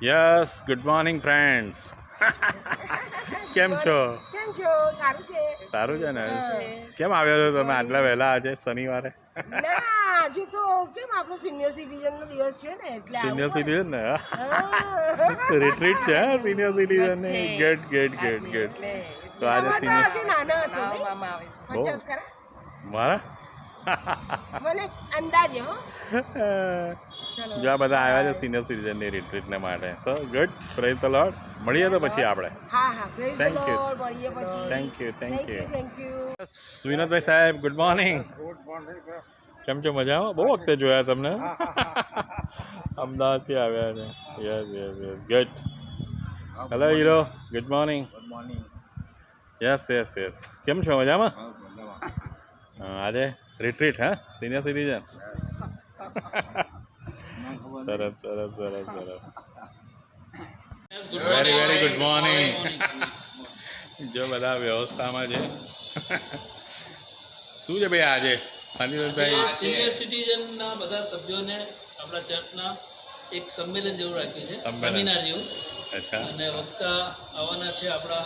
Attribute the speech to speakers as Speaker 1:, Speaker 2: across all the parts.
Speaker 1: Yes good morning friends. કેમ છો?
Speaker 2: કેમ છો? સારું છે.
Speaker 1: સારું છે ને? કેમ આવ્યો છો તમે આટલા વહેલા આજે શનિવારે?
Speaker 2: ના, હજુ તો કેમ આપણો સિનિયર સિટીઝન નો દિવસ છે ને એટલે
Speaker 1: સિનિયર
Speaker 2: આવું
Speaker 1: સિટીઝન ને
Speaker 2: પડે.
Speaker 1: રિટ્રીટ છે સિનિયર સિટીઝન ને. Get get get get. તો આજે
Speaker 2: તમારા
Speaker 1: સિનિયર
Speaker 2: આજે નાના હશો નહીં?
Speaker 1: બહુ.
Speaker 2: 50 ખરા?
Speaker 1: મારા
Speaker 2: મને અંદાજે હો.
Speaker 1: જો આ બધા આવ્યા છે સિનિયર સિટીઝનની રિટ્રીટને માટે. સો ગુડ, પ્રેઝ ધ લોર્ડ. મળીએ તો પછી આપણે.
Speaker 2: હા હા, praise the
Speaker 1: Thank you.
Speaker 2: Lord. મળીએ પછી.
Speaker 1: Thank you thank you.
Speaker 2: Thank you.
Speaker 1: Vinodbhai સાહેબ ગુડ મોર્નિંગ. કેમ છો? મજામાં? બહુ વખતે જોયા તમને. અમદાવાદથી આવ્યા છે. Yes yes yes good. Hello hero good morning. Yes yes yes. કેમ છો? મજામાં? આજે રિટ્રીટ હા સિનિયર સિટીઝન. સરસ સરસ સરસ સરસ. Very very good morning. જો બધા વ્યવસ્થામાં છે. શું છે ભાઈ આજે શાંતિભાઈ?
Speaker 3: સિનિયર સિટીઝનના બધા સભ્યોને આપણા ચર્ચના એક સંમેલન જેવું રાખ્યું છે, સેમિનાર જેવું.
Speaker 1: અચ્છા.
Speaker 3: અને વક્તા આવવાના છે આપણા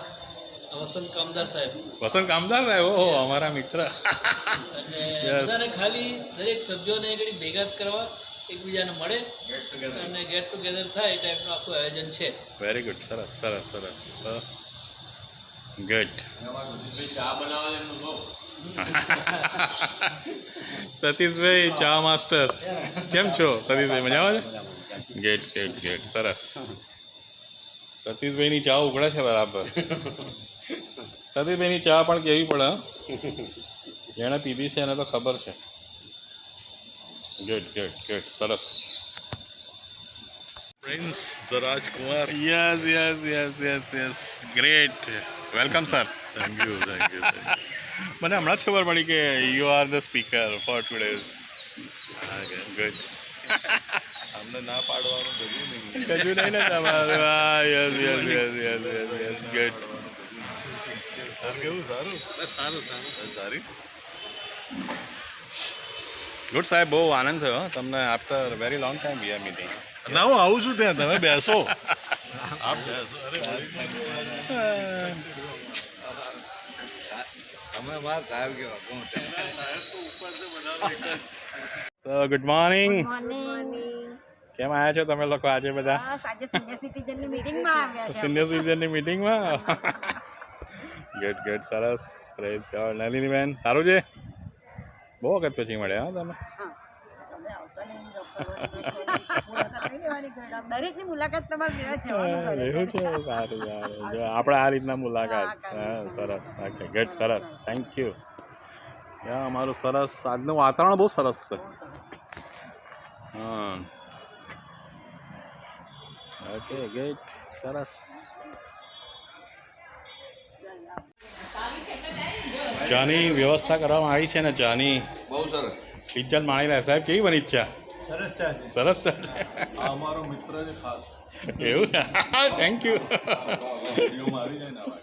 Speaker 3: વસંત કામદાર સાહેબ.
Speaker 1: વસંત કામદાર સાહેબ, ઓહો અમારા મિત્ર.
Speaker 3: અને
Speaker 1: Yes.
Speaker 3: બધાને ખાલી દરેક સભ્યોને ઘડી ભેગા જ કરવા, એકબીજાને મળે અને ગેટ ટુગેધર થાય એ ટાઈપનું આખું આયોજન છે.
Speaker 1: Very good. સરસ સરસ સરસ ગુડ. સતીશભાઈ ચા માસ્ટર કેમ છો? સતીશભાઈ મજામાં છે? Get get get. સરસ. સતીશભાઈની ચા ઉકળે છે બરાબર. સતીશભાઈની ચા પણ કેવી પડે હા? જેણે પીધી છે એને તો ખબર છે. Good good good. સરસ. પ્રિન્સ ધ રાજકુમાર. Yes yes yes yes yes. Great. Welcome sir. Thank you thank you. મને હમણાં જ ખબર પડી કે you are the speaker for today's. Good.
Speaker 4: અમને ના પાડવાનું બધું નહીં.
Speaker 1: કજું નહીં ને તમારું. હા yes yes yes yes yes yes good.
Speaker 4: Sir કેવું સારું? સારું સારું સારી.
Speaker 1: ગુડ સાહેબ, બહુ આનંદ થયો હો તમને. After very long time we are meeting.
Speaker 4: ના હું આવું છું ત્યાં, તમે બેસો. આપ બેસો. અમે વાત સાહેબ કેવા કોણ?
Speaker 1: તો ગુડ મોર્નિંગ.
Speaker 2: મોર્નિંગ.
Speaker 1: કેમ આવ્યા છો તમે લોકો આજે બધા?
Speaker 2: બસ આજે સિનિયર સિટીઝન ની મીટિંગમાં આવ્યા છે.
Speaker 1: સિનિયર સિટીઝનની મિટિંગમાં. Good good. સરસ. Praise god. નલિની બેન સારું છે? બહુ વખત પછી મળ્યા હા તમે.
Speaker 2: દરેકની મુલાકાત તમારે લેવા
Speaker 1: હા,
Speaker 2: જવાનું
Speaker 1: એવું છે. સારું સારું. જો આપણે આ રીતના મુલાકાત. હા સરસ. Okay good. સરસ. Thank you. અમારું સરસ આજનું વાતાવરણ બહુ સરસ છે. હા ઓકે ગુડ. સરસ. ચાની વ્યવસ્થા કરવામાં આવી છે ને ચાની.
Speaker 4: બહુ સરસ.
Speaker 1: ઇજ્જત માણી રહ્યા સાહેબ. કેવી બની ચા?
Speaker 4: સરસ ચા છે.
Speaker 1: સરસ છે.
Speaker 4: આ અમારો મિત્ર છે ખાસ.
Speaker 1: એવું છે? Thank you.
Speaker 4: વિડીયોમાં આવી જાય ને આવા.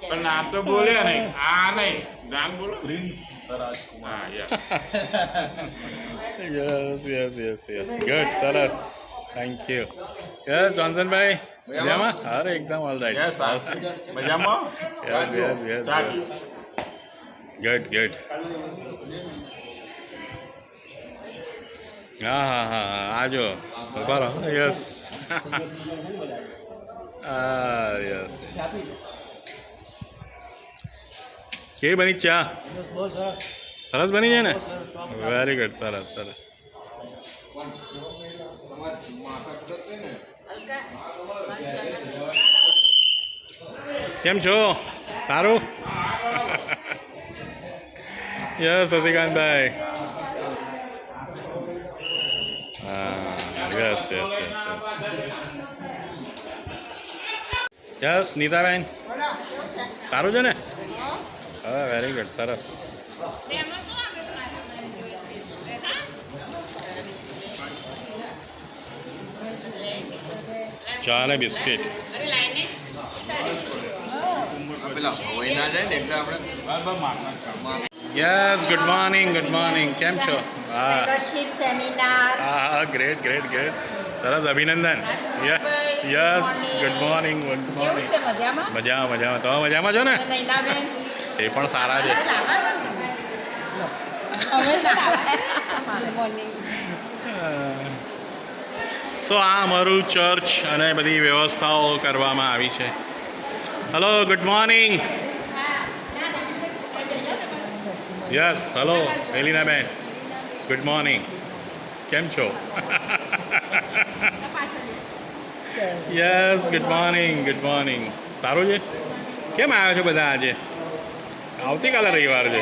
Speaker 5: પણ નામ તો બોલ્યા નહીં. આ નહીં નામ બોલો.
Speaker 4: પ્રિન્સ ધ રાજકુમાર.
Speaker 5: હા yes.
Speaker 1: Yes yes yes yes good. સરસ. Thank you. યસ જોન્સનભાઈ મજામાં? અરે એકદમ ઓલ રાઈટ.
Speaker 5: યસ મજામાં.
Speaker 1: Yes yes yes good good. હા હા હા આજો ઉભા રહો. યસ હા યસ. કેવી બની ચા? સરસ બની છે ને? Very good. સરસ સરસ. કેમ છો? સારું. યસ શશિકાંતભાઈ. હા yes yes yes yes. Nitaben સારું છે ને? હા વેરી ગુડ. સરસ. ચા ને બિસ્કિટ.
Speaker 4: પેલા હવાઈ ના જાય ને એટલે આપણે
Speaker 1: yes good morning good morning. કેમ છો? હા
Speaker 2: મેમ્બરશિપ સેમિનાર
Speaker 1: હા હા ગ્રેટ ગ્રેટ ગ્રેટ. સરસ અભિનંદન. યસ ગુડ મોર્નિંગ ગુડ
Speaker 2: કેવું
Speaker 1: મોર્નિંગ.
Speaker 2: છે મજામાં?
Speaker 1: મજામાં મજામાં. તમે મજામાં છો ને?
Speaker 2: અને નૈનાબેન?
Speaker 1: એ પણ સારા છે. સો આ અમારું ચર્ચ અને બધી વ્યવસ્થાઓ કરવામાં આવી છે. Hello good morning. Yes hello એલિનાબેન ગુડ મોર્નિંગ. કેમ છો? Yes good morning good morning. સારું છે. કેમ આવ્યા છો બધા આજે? આવતીકાલે રવિવાર છે.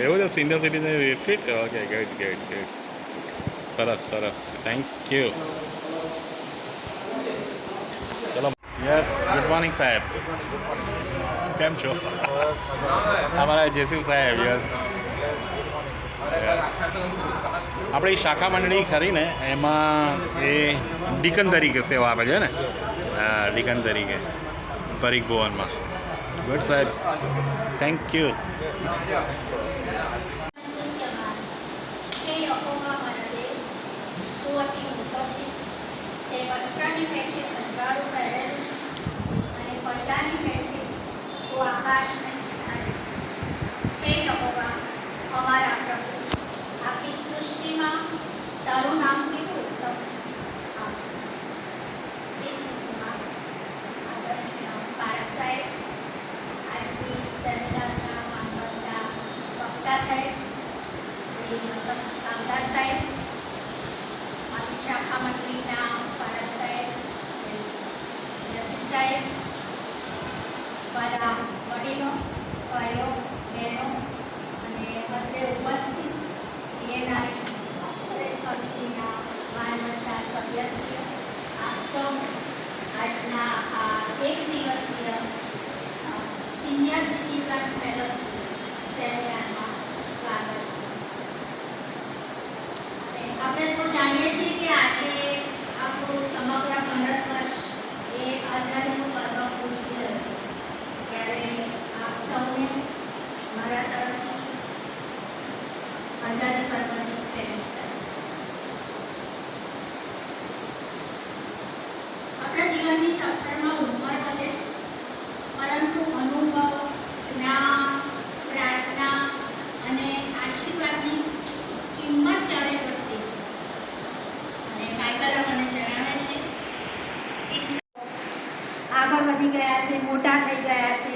Speaker 1: એવું છે senior citizen retreat. Okay good good good. સરસ સરસ થેન્ક યુ. ચલો યસ ગુડ મોર્નિંગ સાહેબ. કેમ છો? અમારા જેસીલ સાહેબ. યસ આપણી શાખા મંડળી ખરી ને એમાં એ ડીકન તરીકે સેવા આપે છે ને. હા ડીકન તરીકે પરીખ ભુવનમાં. ગુડ સાહેબ થેન્ક યુ.
Speaker 6: તે વસ્ત્રની પેઠે અજવાળું પહેરેલું છે અને પડદાની પેઠે તો આકાશને વિસ્તારે છે. હે યહોવા અમારા પ્રભુ, આખી સૃષ્ટિમાં તારું નામ કેવું ઉત્તમ છે. ક્રિસમસમાં આદરણીય પારક સાહેબ, આજની સેમિનારના માનવતા વક્તા સાહેબ, શ્રી વસંત કામદાર સાહેબ, મારી શાખા મંડળીના પારક સાહેબ, નસીબ સાહેબ, બધા વડીલો, ભાઈઓ, બહેનો અને બધે ઉપસ્થિત સીએનઆઈ કમિટીના માનવતા સદસ્યો, આપ સૌ આજના આ એક દિવસીય સિનિયર સિટીઝન ફેલોશિપ સેમિનારમાં સ્વાગત છે. આપણે સૌ જાણીએ છીએ કે આજે આપણું સમગ્ર ભારત વર્ષ એ આઝાદીનું પર્વ ઉજવી રહ્યું છે. ત્યારે આપ સૌને મારા તરફથી આઝાદી પર્વની ફેલિસ્તા. આપણા જીવનની સફરમાં ઉંમર વધે છે, પરંતુ અનુભવ, જ્ઞાન, પ્રાર્થના અને આશીર્વાદની કિંમત ત્યારે ઘટતી અને બાઇબલ આપણને જણાવે છે આગળ વધી ગયા છે, મોટા થઈ ગયા છે,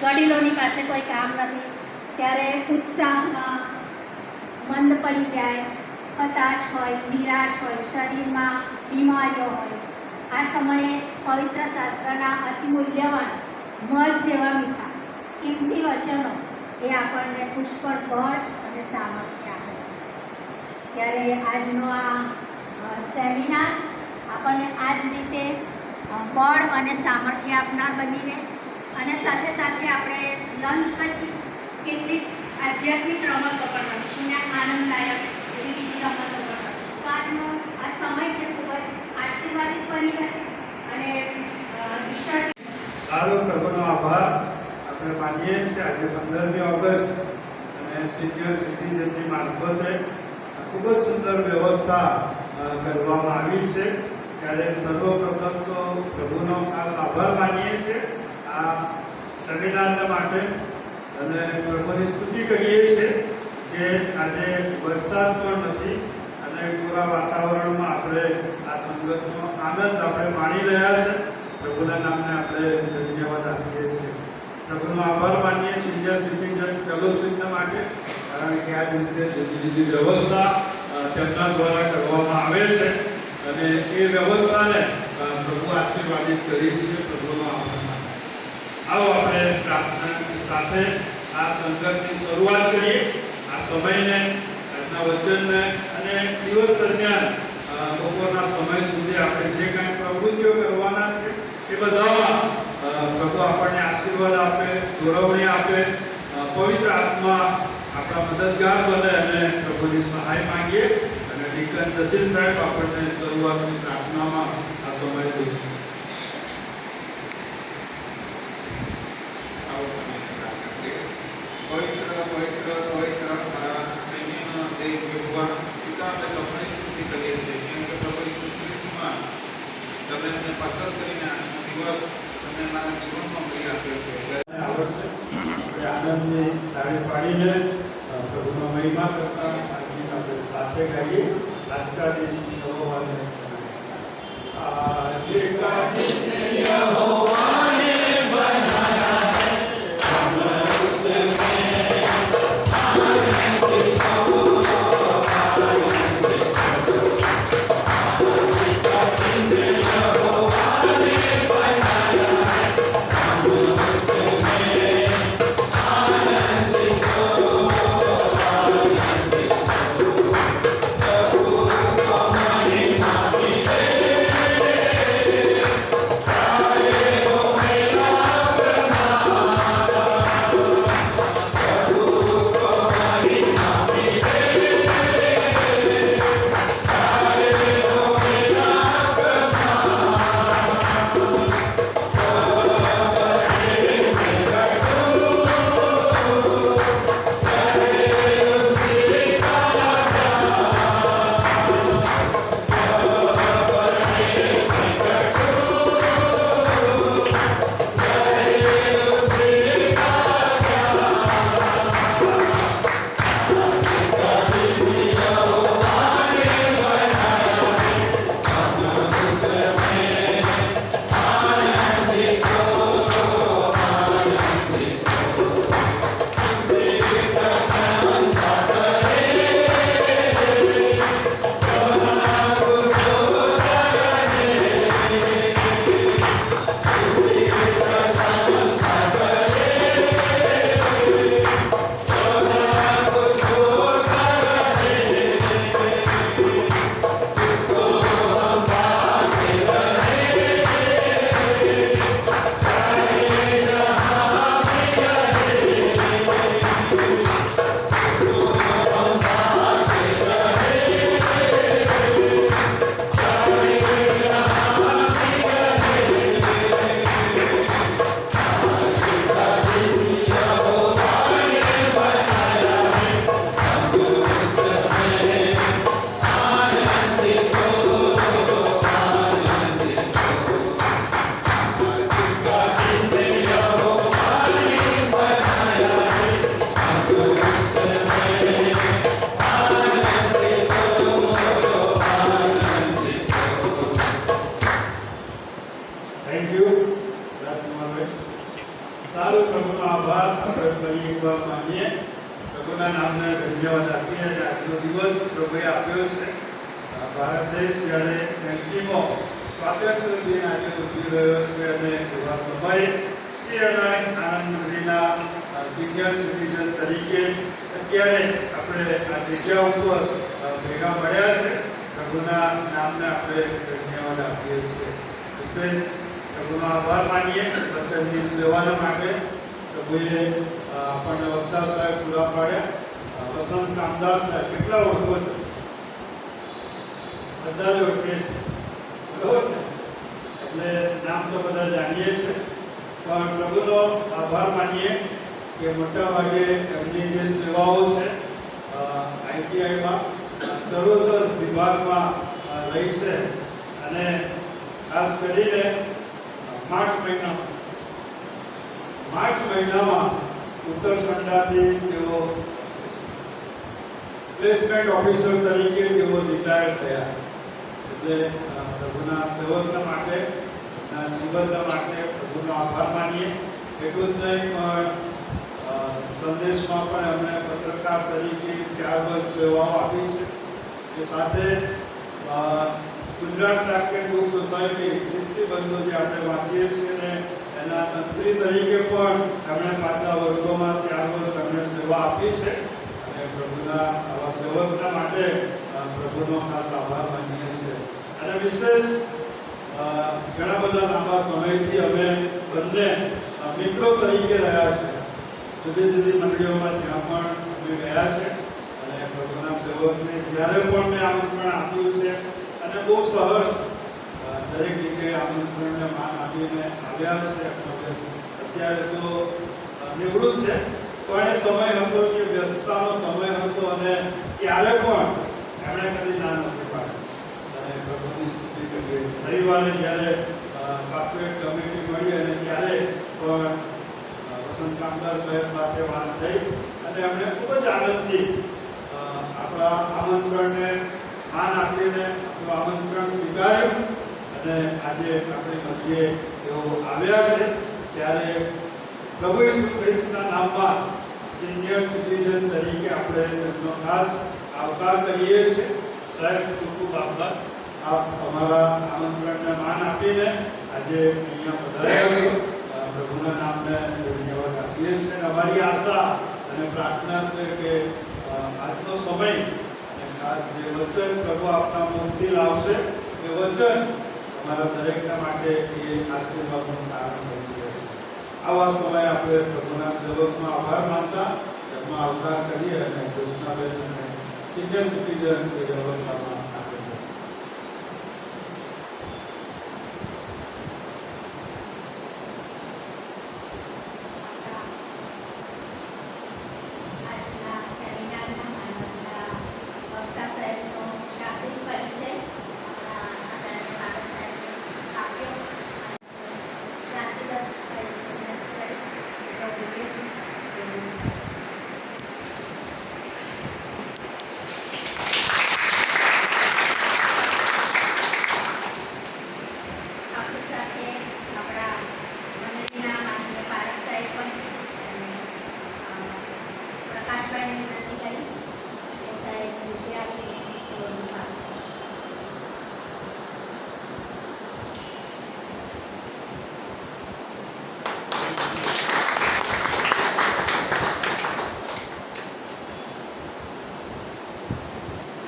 Speaker 6: વડીલોની પાસે કોઈ કામ નથી, ત્યારે ઉત્સાહમાં મંદ પડી જાય, હતાશ હોય, નિરાશ હોય, શરીરમાં બીમારીઓ હોય, આ સમયે પવિત્ર શાસ્ત્રના અતિ મૂલ્યવાન મધ જેવા મીઠા કિંમતી વચનો એ આપણને પુષ્કળ બળ અને સામર્થ્ય આપે છે. ત્યારે આજનો આ સેમિનાર આપણને આ જ રીતે બળ અને સામર્થ્ય આપનાર બનીને અને સાથે સાથે આપણે લંચ પછી કેટલીક આધ્યાત્મિક રમતો પણ રમીશું અને આનંદદાયક એવી બીજી રમતો પણ રમીશું. તો આજનો આ સમય છે ખૂબ જ આશીર્વાદિત બની રહે અને ઈશ્વર
Speaker 7: સારો પ્રભુનો આભાર આપણે માનીએ છીએ. આજે 15મી ઓગસ્ટ અને સિનિયર સિટીઝનની મારફતે ખૂબ જ સુંદર વ્યવસ્થા કરવામાં આવી છે. ત્યારે સર્વપ્રથમ તો પ્રભુનો ખાસ આભાર માનીએ છીએ આ સેમિનાર માટે અને પ્રભુની સ્તુતિ કરીએ છીએ કે આજે વરસાદ પણ નથી અને પૂરા વાતાવરણમાં આપણે આ સંગતનો આનંદ આપણે માણી રહ્યા છે. પ્રભુના નામને આપણે ધન્યવાદ આપીએ છીએ. પ્રભુનો આભાર માનીએ સિનિયર સિટીઝન ફેલોશિપના માટે, કારણ કે આ રીતે જુદી જુદી વ્યવસ્થા તેમના દ્વારા કરવામાં આવે છે અને એ વ્યવસ્થાને પ્રભુ આશીર્વાદિત કરી છે. પ્રભુનો આભાર. આવો આપણે પ્રાર્થના સાથે આ સંગતની શરૂઆત કરીએ. આ સમયને, આજના વચનને અને દિવસ દરમિયાન બપોરના સમય સુધી આપણે જે કાંઈ પ્રવૃત્તિઓ કરવાના છે એ બધામાં પ્રભુ આપણને આશીર્વાદ આપે, ગૌરવણી આપે, પવિત્ર આત્મા આપણા મદદગાર બને અને પ્રભુની સહાય માંગીએ. અને ડીકન જસીલ સાહેબ આપણને શરૂઆતની પ્રાર્થનામાં આ સમય દે છે.
Speaker 4: પવિત્ર પવિત્ર પવિત્ર મારા સૈન્યના દેવ ભગવાન પિતા આપણે તમને સ્તુતિ કરીએ છીએ કેમ કે પ્રભુ તમે અમને પસંદ કરીને આજનો દિવસ તમે મારા જીવનમાં મળી આપ્યો છે એટલે
Speaker 7: આવડશે આપણે આનંદની તાળી પાડીને પ્રભુનો મહિમા કરતા આપણે સાથે ગાઈએ આજકાલની યહોવાને આજે કાલે યહોવાને બનાયા થેન્ક યુ રાજકુમારભાઈ. સારું, પ્રભુનો આભાર આપણે ફરી એકવાર માનીએ. પ્રભુના નામને ધન્યવાદ આપીએ. આજનો દિવસ પ્રભુએ આપ્યો છે. ભારત દેશ જ્યારે 80મો સ્વાતંત્ર્ય દિન આજે ઉજવી રહ્યો છે અને એવા સમયે શ્રી આનંદ મંદિરના સિનિયર સિટીઝન તરીકે અત્યારે આપણે આ જગ્યા ઉપર ભેગા મળ્યા છે. પ્રભુના નામને આપણે ધન્યવાદ આપીએ છીએ. વિશેષ પ્રભુનો આભાર માનીએ વચનની સેવાના માટે. પ્રભુએ આપણને વક્તા સાહેબ પૂરા પાડ્યા. વસંત કામદાર સાહેબ કેટલા ઓળખો છો? બધા જ ઓળખે છે, બરોબર ને? એટલે નામ તો બધા જાણીએ છીએ, પણ પ્રભુનો આભાર માનીએ કે મોટા ભાગે એમની જે સેવાઓ છે આઈટીઆઈમાં સર્વોત્તર વિભાગમાં રહી છે અને ખાસ કરીને માર્ચ મહિનામાં ઉત્તરખંડાથી તેઓ પ્લેસમેન્ટ ઓફિસર તરીકે તેઓ રિટાયર થયા. એટલે પ્રભુના સેવકના માટે જીવનના માટે પ્રભુનો આભાર માનીએ. એટલું જ નહીં પણ સંદેશમાં પણ એમણે પત્રકાર તરીકે 4 વર્ષ સેવાઓ આપી છે. એ સાથે ગુજરાત ટ્રાફિક બુક સોસાયટી ખ્રિસ્તી બંધો જે આપણે વાંચીએ છીએ ને એના મંત્રી તરીકે પણ એમણે પાછલા વર્ષોમાં 4 વર્ષ એમણે સેવા આપી છે અને પ્રભુના આવા સેવકના માટે પ્રભુનો ખાસ આભાર માનીએ છીએ. અને વિશેષ ઘણા બધા લાંબા સમયથી અમે બંને મિત્રો તરીકે રહ્યા છે. જુદી જુદી મંડળીઓમાં જ્યાં પણ અમે ગયા છે અને પ્રભુના સેવકને જ્યારે પણ મેં આમંત્રણ આપ્યું છે અને બહુ સરસ દરેક જગ્યાએ આમંત્રણને માન આપીને આવ્યા છે. અત્યારે તો નિવૃત્ત છે, પણ એ સમય હતો કે વ્યસ્તતાનો સમય હતો અને ત્યારે પણ એમણે કદી ના નથી પાડી અને પ્રભુની સ્તુતિ કરીએ. રવિવારે જ્યારે કોર્પોરેટ કમિટી મળી અને ત્યારે પણ વસંત કામદાર સાહેબ સાથે વાત થઈ અને એમણે ખૂબ જ આનંદથી આપણા આમંત્રણને માન આપીને આપણું આમંત્રણ સ્વીકાર્યું અને આજે આપણી મધ્યે તેઓ આવ્યા છે ત્યારે પ્રભુ ઈસુ ખ્રિસ્તના નામમાં સિનિયર સિટીઝન તરીકે આપણે તેમનો ખાસ આવકાર કરીએ છીએ. સાહેબ ખૂબ ખૂબ આભાર. આપ અમારા આમંત્રણને માન આપીને આજે અહીંયા પધાર્યા છો. પ્રભુના નામને ધન્યવાદ આપીએ છીએ. અમારી આશા અને પ્રાર્થના છે કે આજનો સમય અને આ જે વચન પ્રભુ આપના મુખથી લાવશે એ વચન અમારા દરેકના માટે એ આશીર્વાદનું કારણ બની રહેશે. આવા સમયે આપણે પ્રભુના સેવકનો આભાર માનતા એમનો આવકાર કરીએ અને કૃષ્ણાબેન સિનિયર સિટીઝન વ્યવસ્થામાં આપણે
Speaker 6: આજના સેમિનારના માનવતા વક્તા સાહેબનો શાબ્દિક પરિચય આપણા બાબા સાહેબે આપ્યો. શાંતિબદ્ધ આપણી સાથે આપણા મંડળીના માનનીય પારક સાહેબ પણ છે. પ્રકાશભાઈને વિનંતી કરીશ કે સાહેબ વિદ્યાર્થી સ્કૂલનું સ્વાગત.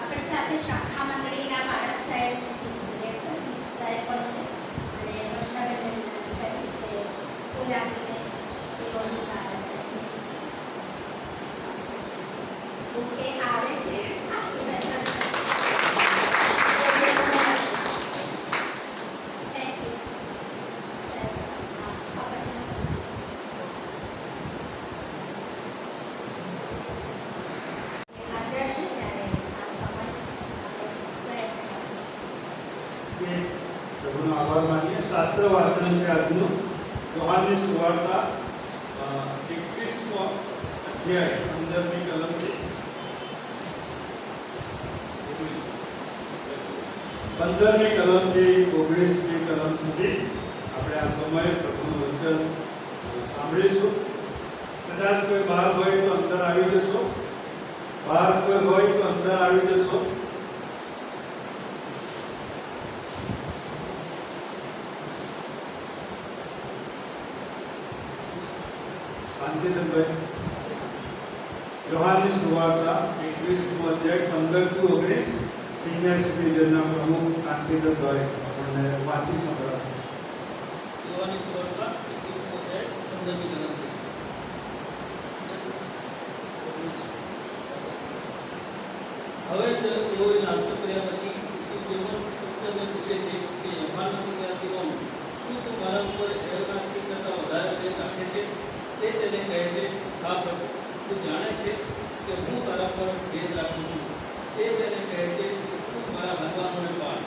Speaker 6: આપણી સાથે શાખા મંડળીના પારક સાહેબ સાહેબ પણ છે અને વર્ષાબેનને વિનંતી કરીશ કે ફૂલ આપીને તેઓનું સ્વાગત કરશે. બુકે આવે છે થેન્ક યુ હાજર છે ત્યારે આ સમય સાહેબ
Speaker 7: પ્રભુનો આભાર માનીએ. શાસ્ત્ર વાંચન છે આજનું યોહાનની સુવાર્તા 21મો અધ્યાય 15મી કલમથી 19મી કલમ સુધી આપણે આ સમયે પ્રભુનું વચન સાંભળીશું. કદાચ કોઈ બહાર હોય તો અંદર આવી જશો. બહાર કોઈ હોય તો અંદર આવી જશો. શાંતિધનભાઈ યોહાનની સુવાર્તા 21મો અધ્યાય 15-19 સિનિયર સિટીઝનના પ્રમુખ શાંતિધનભાઈ આપણને વાંચી સંભળાવે.
Speaker 3: યોહાનની સુવાર્તા 21મો અધ્યાય 15મી કલમથી. હવે તેઓએ નાસ્તો કર્યા પછી ઈસુ સિમોન પુત્રને પૂછે છે કે યોહાનના પુત્ર સિમોન, શું તું મારા ઉપર એવકાશથી કરતાં વધારે પ્રેમ રાખે છે? તે તેને કહે છે, હા પ્રભુ, તું જાણે છે કે હું તારા પર ભેદ રાખું છું. તે તેને કહે છે કે તું મારા હરવાનોને પાળ.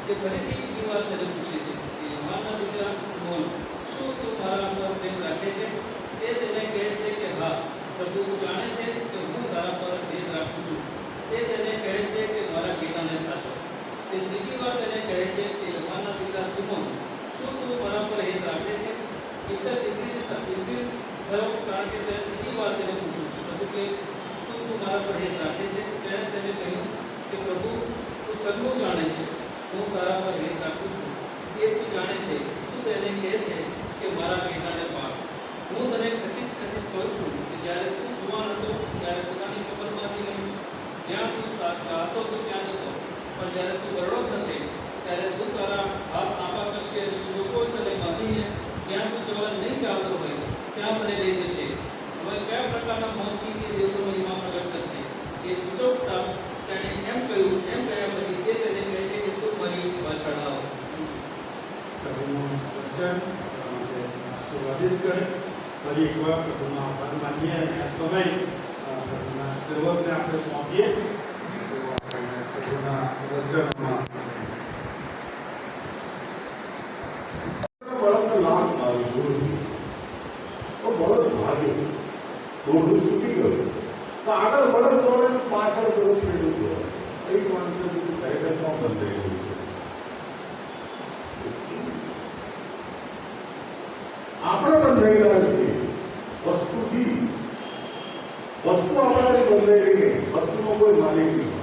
Speaker 3: તે ફરીથી બીજી વાર તેને પૂછે છે કે યોહાનના દીકરા સિમોન, શું તું મારા પર પ્રેમ રાખે છે? તે તેને કહે છે કે હા પ્રભુ, તું જાણે છે કે હું તારા પર ભેદ રાખું છું. તે તેને કહે છે કે મારા પિતાને સાચો. તે ત્રીજી વાર તેને કહે છે કે યોહાનના દીકરા સિમોન, શું તું મારા પર હેત રાખે છે? ઇતર દીકરી થયો, કારણ કે તેને ત્રીજી વાર તેને પૂછ્યું કે શું તું મારા પર હેત રાખે છે? તેણે તેને કહ્યું કે પ્રભુ, તું સગળું જાણે છે, હું તારા પર હેત રાખું છું. એ તું જાણે છે. શું તેને કહે છે કે મારા પિતાને પાળ. હું તને ખચિત કહું છું કે જ્યારે તું જુવાન હતો ત્યારે પોતાની કબરમાંથી નહીં, જ્યાં તું ચાહતો હતો ત્યાં જતો, પણ જ્યારે તું ગરડો થશે ત્યારે તું તારા હાથ લાંબા કરશે અને લોકો તને બાંધીને જ્યાં તું જવા નહીં ચાહતો હોય ત્યાં તને લઈ જશે. હવે કયા પ્રકારના મોહથી તે દેવનો મહિમા પ્રગટ કરશે એ સૂચવતા તેણે એમ કહ્યું. એમ કહ્યા પછી તે તેને કહે છે કે તું મારી પાછળ આવ.
Speaker 7: પ્રભુનું વચન આશીર્વાદિત કરે. ફરી એકવાર પ્રભુનો આભાર માનીએ અને આ સમય પ્રભુના સેવકને આપણે સોંપીએ. પ્રભુના વચનમાં
Speaker 8: દોડું છૂટી ગયું તો આગળ બળદ દોડે પાછળ બળદ ફેરવું દોડે કઈ માણસે ખરેખર શું બંધ થઈ ગયું છે. આપણે બંધાઈ રહ્યા છીએ વસ્તુથી. વસ્તુ આપણાથી બંધાઈ ગઈ, વસ્તુનો કોઈ માલિક નહીં.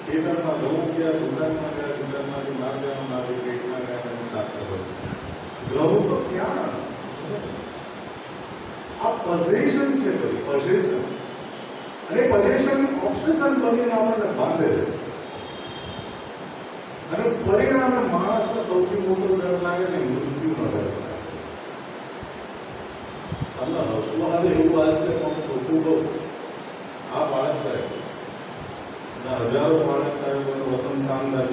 Speaker 8: ખેતરમાં ઘઉં ગયા, દુકાનમાં ગયા, દુકાનમાંથી માર જવાનું આવે, પેટમાં ગયા અને ખાતા હોય. ઘઉં તો ક્યાં? આ પોઝેશન છે, ભાઈ, પોઝેશન. અને પોઝેશન ઓબ્સેશન બનીને આપણને બાંધે અને પરિણામે માણસને સૌથી મોટો ડર લાગે ને મૃત્યુનો ડર લાગે. તમને હસવું આવે એવું વાત છે, પણ ચોખ્ખું કહું, આ બાળક સાહેબ હજારો બાળક સાહેબોને વસંત કામદાર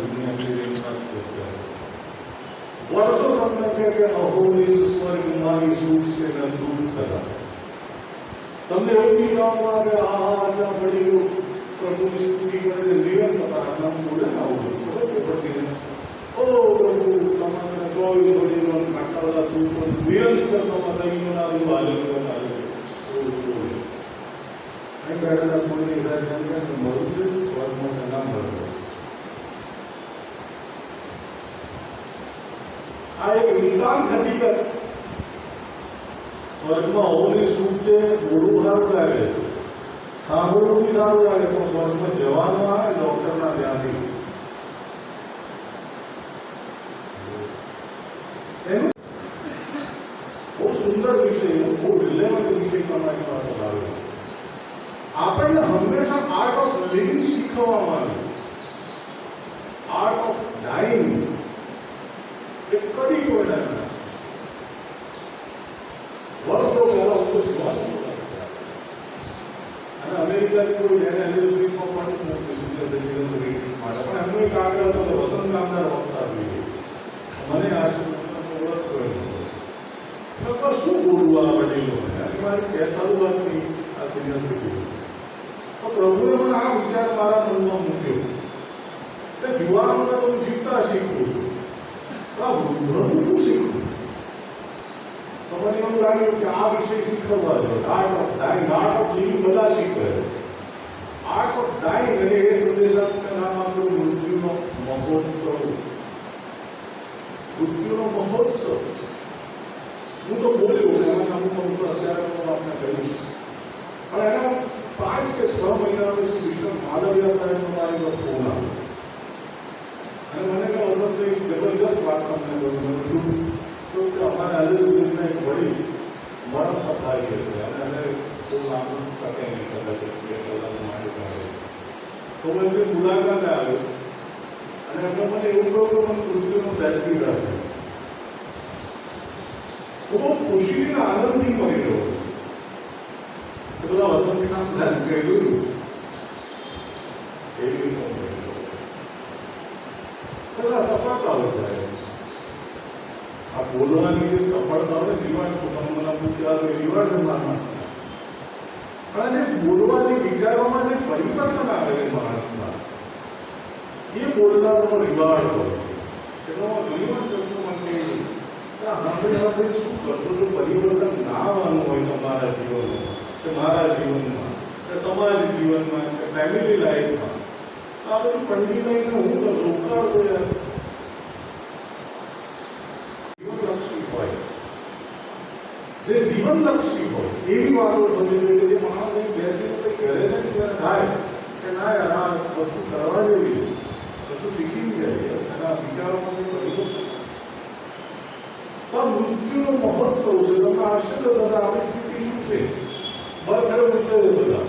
Speaker 8: વર્ષો તમને કે અહોની સ્વર્ગમાં સુખ છે ને દૂર થતા. તમને એવું બી કહેવામાં આવે આ પડી ગયું પ્રભુની સ્તુતિ કરે નિરંતર આનંદ બોલે ને આવું પછી ઓ પ્રભુ તમારે 24 ઘડીનો આટલા બધા દૂર પણ નિરંતર તમારા સૈન્યોના બધું હાજર કરતા અહીં બેઠેલા કોઈની હિદાયત મળું છે સ્વર્ગમાં નામ મળે. આ એક નિતાંત હકીકત. સ્વર્ગમાં હોવાની સુખ છે, બોલવું સારું લાગે, સાંભળવું બી સારું લાગે, પણ સ્વર્ગમાં જવાનું આવે ડોક્ટરના ત્યાંથી બહુ સુંદર વિષય, બહુ રિલેવન્ટ વિષય તમારી પાસે લાવ્યો. આપણને હંમેશા આર્ટ ઓફ લિવિંગ શીખવવામાં આવ્યું. આર્ટ ઓફ ડાઇંગ એ કદી કોઈ ના. વર્ષો પહેલા હું તો જોવાનું અને અમેરિકાની કોઈ એનાલિસ્ટમાં પણ સિનિયર સિટીઝન માટે પણ એમનો એક આગ્રહ હતો કે વસંત કામદાર વક્તા જોઈએ. મને આ ઓળખ શું બોલવું આ વડીલોને મારી બેસાડું વાત નહીં આ સિનિયર સિટીઝન. તો પ્રભુએ મને આ વિચાર મારા મનમાં મૂક્યો કે જુવાનોને તો હું જીવતા શીખવું છું, આ વૃદ્ધોનું શું શીખવું? તો મને એવું લાગ્યું કે આ વિષય શીખવવા જોઈએ. Art of dying, art of living બધા શીખવે. આર્ટ ઓફ ડાઇંગ એટલે એ સંદેશાત્મક નામ આપ્યું મૃત્યુનો મહોત્સવ. મૃત્યુનો મહોત્સવ હું તો બોલ્યો એમાં અમુક અમુક અત્યારે હું આપને કહીશ, પણ એના 5 કે 6 મહિના પછી વિશ્વ માધવ્યા સાહેબનો મારી પર ફોન આવ્યો અને મને કે વસંત એક જબરદસ્ત વાત તમને કહું છું કે અમારે અલીગઢના એક વડીલ મરણ પથારી છે અને અમે કોઈ લાંબુ ટકે નહીં કદાચ 2 કલાક માટે કાઢે તો હું એમની મુલાકાતે આવ્યો અને એમને મને એવું કહ્યું કે મને પૃથ્વીનો સેલ્ફી રાખે. હું બહુ ખુશીના આનંદથી મળી રહ્યો કે બધા વસંતના પ્લાન કર્યું એવી રીતે મળી રહ્યો. બધા સફળતાઓ સાહેબ, આ બોલવાની જે સફળતા હોય રિવાર્ડ તો તમે મને પૂછ્યા તો રિવાર્ડ માનવા પણ જે બોલવાથી વિચારોમાં જે પરિવર્તન આવે છે માણસના એ બોલનારનો રિવાર્ડ હોય. એનો ઘણીવાર શબ્દો મને આપણે શું કરતો જો પરિવર્તન ના આવવાનું હોય તમારા જીવનમાં કે મારા જીવનમાં કે સમાજ જીવનમાં કે ફેમિલી લાઈફમાં આ બધું પંડી લઈને હું તો રોકાડતો યાર. જીવનલક્ષી હોય, જે જીવનલક્ષી હોય એવી વાતો બની રહી કે જે માણસ અહીં બેસીને કંઈ ઘરે છે ને ત્યારે થાય કે ના યાર આ વસ્તુ કરવા જેવી વસ્તુ શીખી જાય એના વિચારોમાં પરિવર્તન. તો મૃત્યુનો મહોત્સવ છે. તમને આશ્ચર્ય થતા આપણી સ્થિતિ શું છે? બરખડે ઉઠે બધા.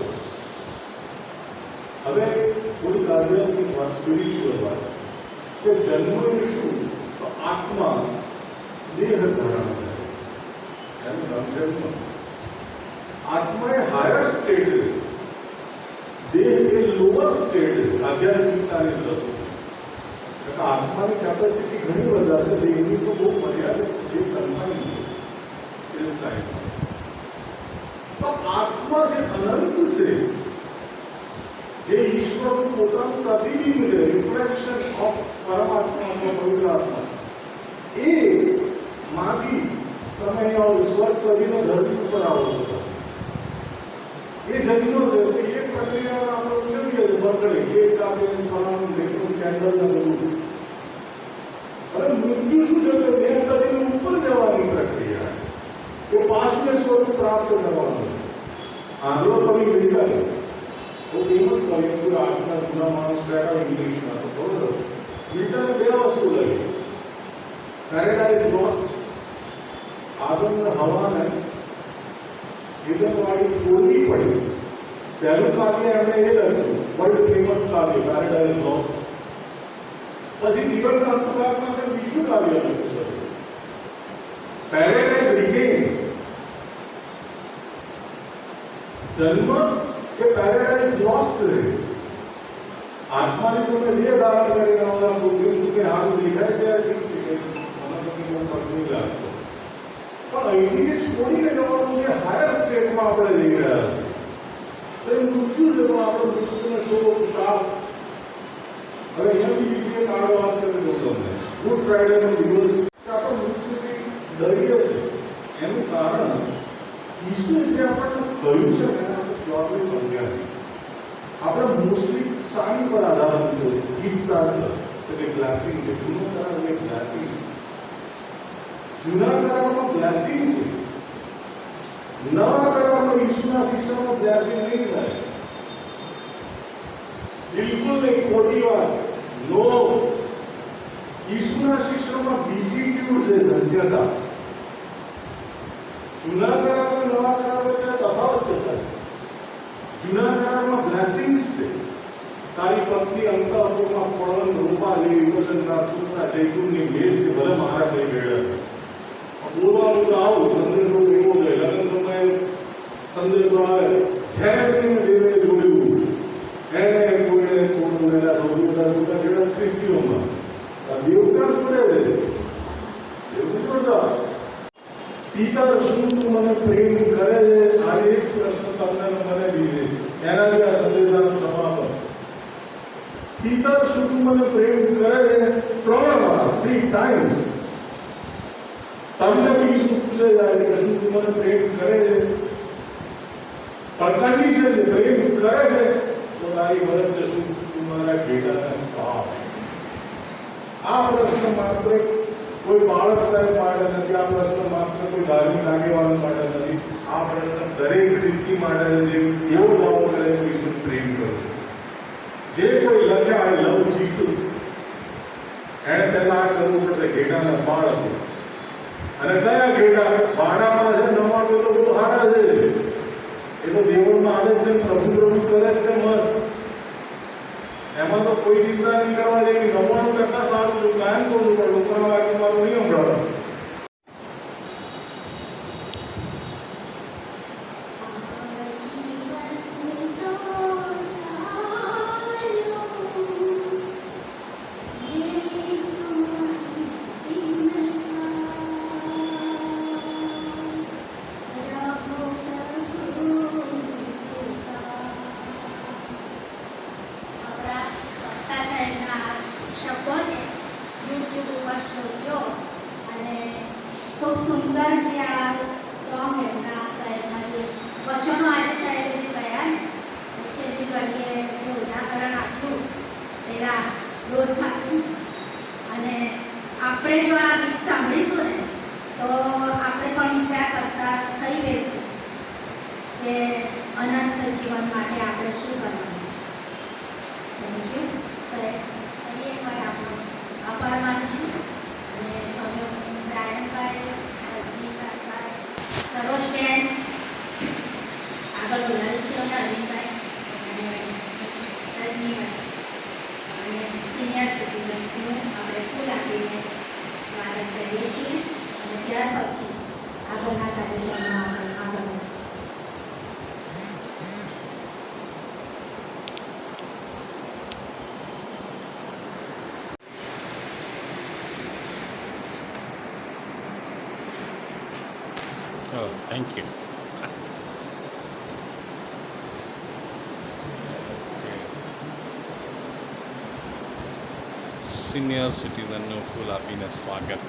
Speaker 8: હવે થોડી આધ્યાત્મિક વાત, સ્પિરિચ્યુઅલ વાત કે જન્મ શું તો આત્મા દેહ ધારણ થાય એનું નામ જન્મ. આત્મા એ હાયર સ્ટેટ, દેહ એ લોઅર સ્ટેટ આધ્યાત્મિકતાની દ્રષ્ટિએ. આત્માની કેપેસિટી ઘણી વધારે છે, દેહની તો બહુ મર્યાદિત છે, જે કલ્પના છે એ લાઈફમાં. તો આત્મા જે અનંત છે, જે ઈશ્વરનું પોતાનું પ્રતિબિંબ છે, રિફ્લેક્શન ઓફ પરમાત્મા, પવિત્ર આત્મા, એ માંથી તમે અહીંયા આવો સ્વર્ગ કરીને ધરતી ઉપર આવો છો એ જન્મ છે તો એક પ્રક્રિયા આપણે જોઈએ બર્થડે કેક કાપે ફલાણું ઢેકણું કેન્ડલ ને બધું અને મૃત્યુ શું છે કે દેહ તરીકે ઉપર જવાની પ્રક્રિયા એ પાછું સ્વરૂપ પ્રાપ્ત કરવાનું આગળ તમે મેડિકલ તો ફેમસ કવિ આર્ટ્સના જૂના માણસ બેઠા ઇંગ્લિશમાં તો બરોબર મિલ્ટને બે વસ્તુ લઈ પેરેડાઇઝ લોસ્ટ આદમને હવાને વાળી છોડવી પડી પહેલું કાવ્ય એમણે એ લખ્યું વર્લ્ડ ફેમસ કાવ્ય પેરેડાઇઝ લોસ્ટ પછી જીવન કાવ્યમાં બીજું કાવ્ય લખ્યું છે પેરેડાઇઝ રિગેન જન્મ કે પેરેડાઇઝ લોસ્ટ છે આત્માની તમે બે ધારણ કરીને આવતા પ્રોગ્રામ કે હાલ દેખાય ત્યારે ઠીક છે કે મને તો કેવું પસંદ લાગતો પણ અહીંથી છોડીને જવાનું છે હાયર સ્ટેટમાં આપણે જઈ રહ્યા છીએ તો મૃત્યુ જેમાં આપણે મૃત્યુનો શોખ શાપ હવે અહીંયાથી બીજી એક આગળ વાત કરી દઉં તમને ગુડ ફ્રાઈડેનો દિવસ આપણે મૃત્યુથી ડરીએ છીએ એનું કારણ ઈસુ જે આપણને કહ્યું છે ને આપણે પ્યોરલી સમજ્યા નહીં આપણે મોસ્ટલી શાની પર આધાર મૂક્યો ગીતશાસ્ત્ર એટલે બ્લેસિંગ છે જૂનો કરાર એટલે બ્લેસિંગ છે જૂના કરારમાં બ્લેસિંગ છે નવા કરારમાં ઈસુના શિક્ષણમાં બ્લેસિંગ નહીં થાય બિલકુલ નહીં ખોટી વાત નો ઈસુના શિક્ષણમાં બીજી ટ્યુડ છે ધન્યતા જૂના કરારમાં નવા કરાર વચ્ચે તફાવત છે જૂના કરારમાં બ્લેસિંગ્સ છે તારી પત્ની અંતઃપુરમાં ફળન રૂપા જેવી વસંતના સૂતના જૈતુનની ભેટ કે ભલે મારા કઈ ભેળા બોલવાનું તો આવું સંદેશો એવો છે લગ્ન સમયે સંદેશો આવે જેને દેવે જોડ્યું એને કોઈને કોઈના સૌથી બધા જેડા ખ્રિસ્તીઓમાં દેવતા જોડે છે દેવતા જોડતા પિતા શું તું મને પ્રેમ કરે છે આ એક પ્રશ્ન તમને મને બી છે એનાથી આ સંદેશાનું સમાપન પિતા શું તું મને પ્રેમ કરે છે 3 ટાઈમ્સ તમને બી શું પૂછે જાય કે શું તું મને પ્રેમ કરે છે પણ કન્ડિશન છે પ્રેમ કરે છે તો તારી મદદ છે શું તું મારા ઘેટાને પાવ આ પ્રશ્ન માત્ર કોઈ બાળક સાહેબ માટે નથી આ પ્રશ્ન માત્ર કોઈ ધાર્મિક આગેવાનો માટે નથી આ પ્રશ્ન દરેક ખ્રિસ્તી માટે એવો દાવો કરે કે ઈસુ પ્રેમ કરે જે કોઈ લખે આઈ લવ જીસસ એને પહેલા આ કરવું પડશે ઘેટાના બાળક અને કયા ઘેટા ભાડામાં છે નવાણું તો બહુ સારા છે એ તો દેવળમાં આવે છે પ્રભુ પ્રભુ કરે છે મસ્ત એમાં તો કોઈ ચિંતા નહીં કરવા જેવી 99% સારું છે કાયમ કરવું પડે લોકોના વાક્ય મારું નહીં સંભળાવે
Speaker 6: ખૂબ સુંદર છે આ સોંગ એમના સાહેબના જે વચનો આજે સાહેબે જે ગયા ને છેલ્લી ઘડીએ જે ઉદાહરણ આપ્યું એના રોજ આપ્યું અને આપણે જો આ ગીત સાંભળીશું ને તો આપણે પણ વિચાર કરતા થઈ ગઈશું કે અનંત જીવન માટે આપણે શું કરવાનું છે થેન્ક યુ સાહેબ ફરી એકવાર આપણો આભાર માનીશું અને હવે બ્રાયનભાઈ રજનીકાંતભાઈ સરોજબેન આગળ બોલાવીશું અને અરવિંદભાઈ અને રજનીભાઈ અને સિનિયર સિટીઝન્સનું આપણે ફૂલ આપીને સ્વાગત કરીએ છીએ અને ત્યાર પછી આગળના કાર્યક્રમમાં આપણે આગળ વધીશું.
Speaker 1: Oh, thank you. સિનિયર સિટીઝનનું ફૂલ આપીને સ્વાગત.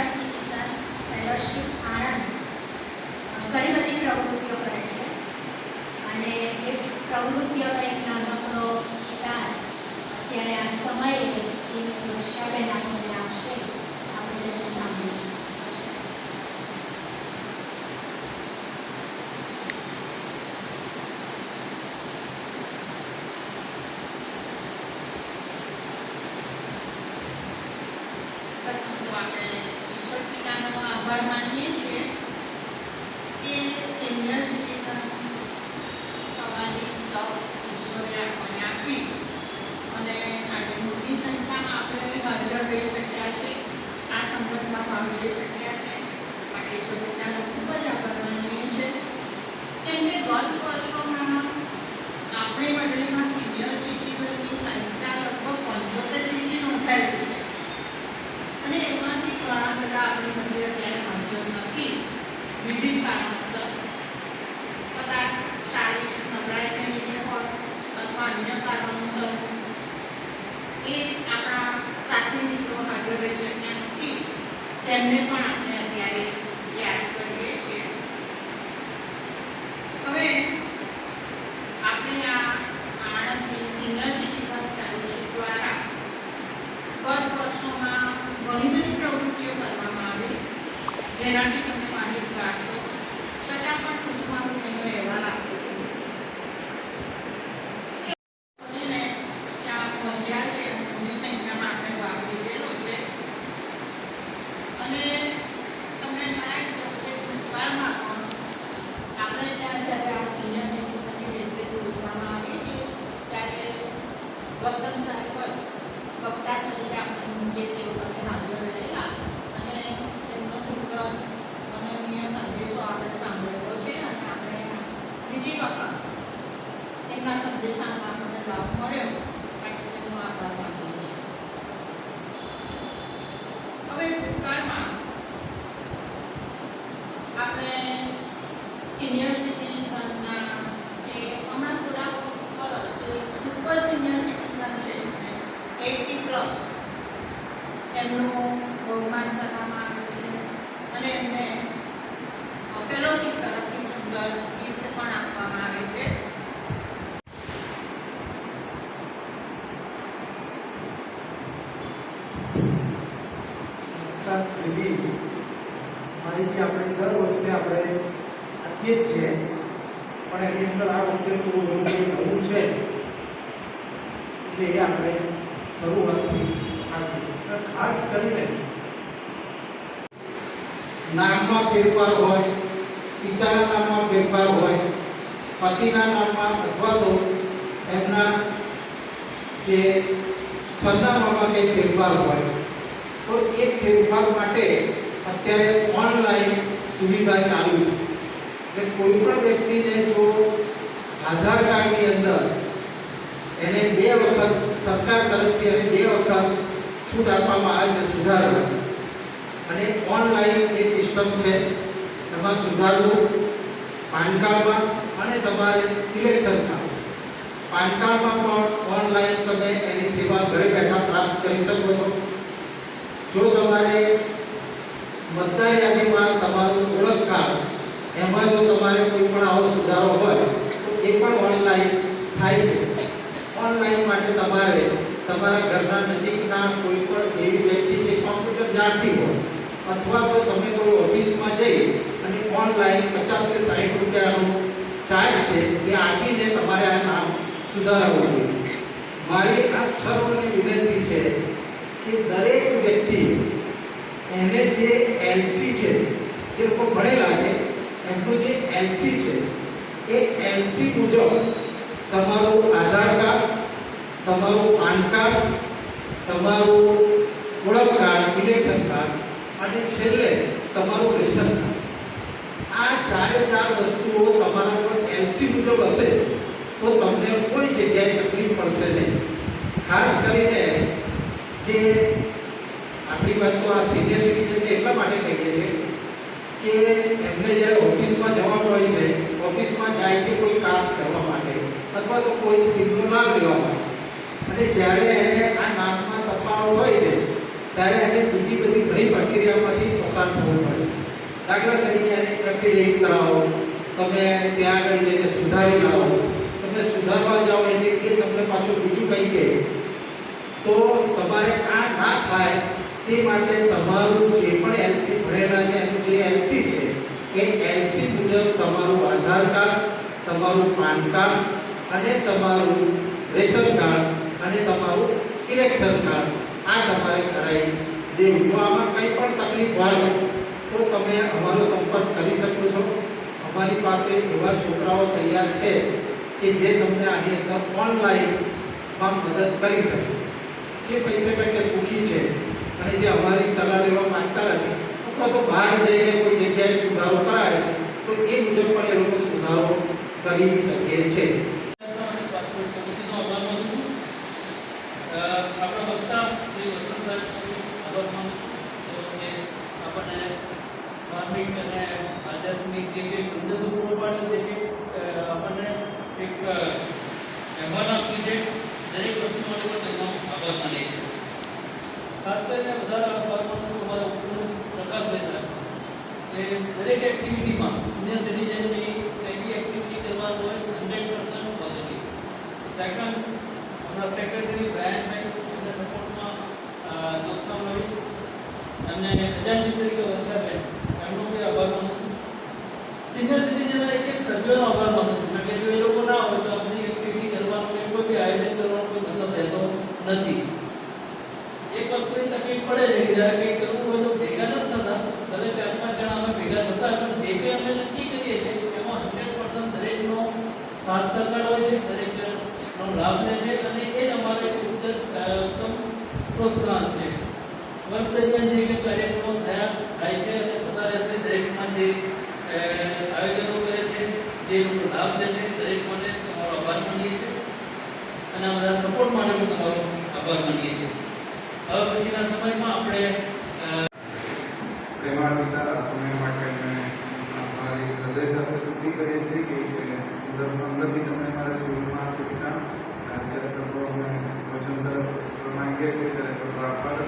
Speaker 6: સિનિયર સિટીઝન ફેલોશિપ આણંદ ઘણી બધી પ્રવૃત્તિઓ કરે છે અને એ પ્રવૃત્તિઓનો એક નાનકડો શિકાર અત્યારે આ સમયે શ્રી વર્ષાબેન આપણને આપશે. આપણે તેને સાંભળીશું.
Speaker 9: આપણે ઈશ્વર પિતાનો આભાર માનીએ છીએ કે સિનિયર સિટીઝન થવાની તક ઈશ્વરે આપણને આપી અને આજે મોટી સંખ્યામાં આપણે હાજર રહી શક્યા છે, આ સંગતમાં ભાગ લઈ શક્યા છે. માટે ઈશ્વર પિતાનો ખૂબ જ આભાર માનીએ છીએ. કેમ કે ગત વર્ષોમાં આપણી મંડળીમાં સિનિયર સિટીઝનની સંખ્યા લગભગ 75 જેટલી નોંધાયેલી છે અને એમાંથી ઘણા બધા આપણી મંદિર અત્યારે હાજર નથી, વિવિધ કારણોસર. કદાચ શારીરિક નબળાઈને લીધે હોય અથવા અન્ય કારણોસર એ આપણા સાથી મિત્રો હાજર રહી શક્યા નથી, તેમને પણ આપણે અત્યારે યાદ કરીએ છીએ. હવે આપણે આ આણંદની સિનિયર સિટીઝન ફેલોશિપ દ્વારા ગત વર્ષોમાં ઘણી બધી પ્રવૃત્તિઓ કરવામાં આવી જેનાથી તમે માહિતગાર છો, છતાં પણ ટૂંકમાં હું એનો અહેવાલ આપું છું. ત્યાં પહોંચ્યા છે, મોટી સંખ્યામાં આપણે ભાગ લીધેલો છે અને તમને જણાવી દઉં કે ભૂતકાળમાં પણ આપણે ત્યાં જ્યારે આ સિનિયર સિટીઝનની રેલવે યોજવામાં આવી હતી ત્યારે વસંતરાય પર વક્તા તરીકે આપણે જે તે વખતે હાજર રહેલા અને તેમનો સુંદર અનન્ય સંદેશો આપણે સાંભળેલો છે અને આપણે બીજી વખત તેમના સંદેશામાં આપણને લાભ મળ્યો માટે તેમનો આભાર માનીએ છીએ. હવે ભૂતકાળમાં આપણે સિનિયર સિટીઝનના જે હમણાં થોડા ઉપર જે સુપર સિનિયર સિટીઝન છે 80+ એમનું બહુમાન કરવામાં આવ્યું છે અને એમને ફેલોશિપ તરફથી સુંદર ગિફ્ટ પણ આપવામાં આવે છે.
Speaker 7: માહિતી આપણે દર વખતે આપણે આપીએ જ છીએ, પણ એની અંદર આ વખતે થોડું ઘણું નવું છે એટલે એ આપણે શરૂઆતથી આપીએ. ખાસ કરીને
Speaker 10: નામમાં ફેરફાર હોય, પિતાના નામમાં ફેરફાર હોય, પતિના નામમાં અથવા તો એમના જે સરનામામાં કંઈ ફેરફાર હોય તો એ ફેરફાર માટે અત્યારે ઓનલાઈન સુવિધા ચાલુ છે. એટલે કોઈ પણ વ્યક્તિને જો આધાર કાર્ડની અંદર એને 2 વખત સરકાર તરફથી એને 2 વખત છૂટ આપવામાં આવે છે સુધારવાની અને ઓનલાઈન એ સિસ્ટમ છે. એમાં સુધારવું પાન કાર્ડમાં અને તમારે ઇલેક્શનમાં પાન કાર્ડમાં પણ ઓનલાઈન તમે એની સેવા ઘરે બેઠા પ્રાપ્ત કરી શકો છો. જો તમારે મતદાર યાદીમાં તમારું ઓળખ કાર્ડ એમાં જો તમારે કોઈ પણ આવો સુધારો હોય તો એ પણ ઓનલાઈન થાય છે. ઓનલાઈન માટે તમારે તમારા ઘરના નજીકના કોઈ પણ એવી વ્યક્તિ જે કોમ્પ્યુટર જાણતી હોય અથવા તો તમે કોઈ ઓફિસમાં જઈ અને ઓનલાઈન 50 કે 60 રૂપિયાનો ચાર્જ છે એ આપીને તમારે આ નામ સુધારવું જોઈએ. મારી આપ સર્વને વિનંતી છે કે દરેક વ્યક્તિ એને જે એલસી છે, જે લોકો ભણેલા છે એમનું જે એલસી છે એ એલસી મુજબ તમારું આધાર કાર્ડ, તમારું પાન કાર્ડ, તમારું ઓળખ કાર્ડ, ઇલેક્શન કાર્ડ અને છેલ્લે તમારું રેશન કાર્ડ, આ 4 વસ્તુઓ તમારા પર એલસી મુજબ હશે તો તમને કોઈ જગ્યાએ તકલીફ પડશે નહીં. ખાસ કરીને જે આપણી વાત તો આ સિનિયર સિટીઝન એટલા માટે કહીએ છીએ કે એમને જ્યારે ઓફિસમાં જવાનું હોય છે, ઓફિસમાં જાય છે કોઈ કામ કરવા માટે અથવા તો કોઈ સ્કીમનો લાભ લેવા માટે અને જ્યારે એને આ નામમાં તફાવત હોય છે ત્યારે એને બીજી બધી ઘણી પ્રક્રિયામાંથી ખબર પડે. દાખલા તરીકે એપ્રિલેટ કરાવો, તમે ત્યાં આગળ જઈને સુધારી લાવો, તમે સુધારવા જાઓ એટલે એ તમને પાછું બીજું કંઈ કહે તો તમારે આ ના થાય તે માટે તમારું જે પણ એલસી ભરેલા છે એનું જે એલસી છે એ એલસી મુજબ તમારું આધાર કાર્ડ, તમારું પાન કાર્ડ અને તમારું રેશન કાર્ડ અને તમારું ઇલેક્શન કાર્ડ આ તમારે કરાવી દેવું. જો આમાં કંઈ પણ તકલીફ હોય તો તમે અમારો સંપર્ક કરી શકો છો. અમારી પાસે એવા છોકરાઓ તૈયાર છે કે જે તમને આની અંદર ઓનલાઈનમાં મદદ કરી શકે. જે પૈસે પેટે સુખી છે અને જે અમારી સલાહ લેવા માંગતા નથી અથવા તો બહાર જઈને કોઈ જગ્યાએ સુધારો કરાય છે તો એ મુજબ પણ એ લોકો સુધારો કરી શકે છે.
Speaker 3: આપણા વક્તા શ્રી વસંત સાહેબ આભાર માનું છું કે આપણને ધાર્મિક અને આધ્યાત્મિક જે કંઈ સંદેશો પૂરો પાડ્યો છે કે આપણને એક અહેવાલ આપ્યું છે દરેક વસ્તુ માટે પણ તેમનો આભાર માનીએ છીએ. ખાસ કરીને વધારે આભાર માનું છું અમારા ઉપરનું પ્રકાશભાઈ સાહેબ કે દરેક એક્ટિવિટીમાં સિનિયર સિટીઝનની કંઈ એક્ટિવિટી કરવાનું હોય 100% પોઝિટિવ. સેકન્ડ આપણા સેક્રેટરી બ્રાયનભાઈ એમના સપોર્ટમાં દોસ્તા મળી અને એજન્સી તરીકે વર્ષાબેન એમનો બી આભાર માનું છું. સિનિયર સિટીઝનના એક સભ્યોનો આભાર માનું છું કારણ કે જો એ લોકો ના હોય તો આપણી એક્ટિવિટી કરવાનું કે કોઈ બી આયોજન કરવાનો કોઈ મતલબ રહેતો નથી. એક વસ્તુની તકલીફ પડે છે કે જ્યારે કંઈક કરવું હોય તો ભેગા નથી થતા. ભલે 4-5 જણા અમે ભેગા થતા પણ જે કંઈ અમે નક્કી કરીએ છીએ એમાં 100% દરેકનો સાથ સહકાર હોય છે, દરેકનો લાભ લે છે અને એ જ અમારો ઉત્તમ પ્રોત્સાહન છે. વર્ષ દરમિયાન જે કંઈ કાર્યક્રમો થાય છે અને થતા રહેશે. દરેકમાં જે આયોજનો કરે છે, જે લોકો લાભ લે છે દરેક માટે તમારો આભાર માનીએ છીએ અને આ બધા સપોર્ટ માટે પણ તમારો આભાર માનીએ છીએ. હવે પછીના સમયમાં આપણે
Speaker 7: પ્રેમાળીના આ સમય માટે અમે અમારી હૃદય સાથે સ્તુતિ કરીએ છીએ કે સુંદર સંગતિ તમે અમારા જીવનમાં ચૂકતા અત્યારે તો અમે ભોજન તરફ માંગીએ છીએ ત્યારે તો આભાર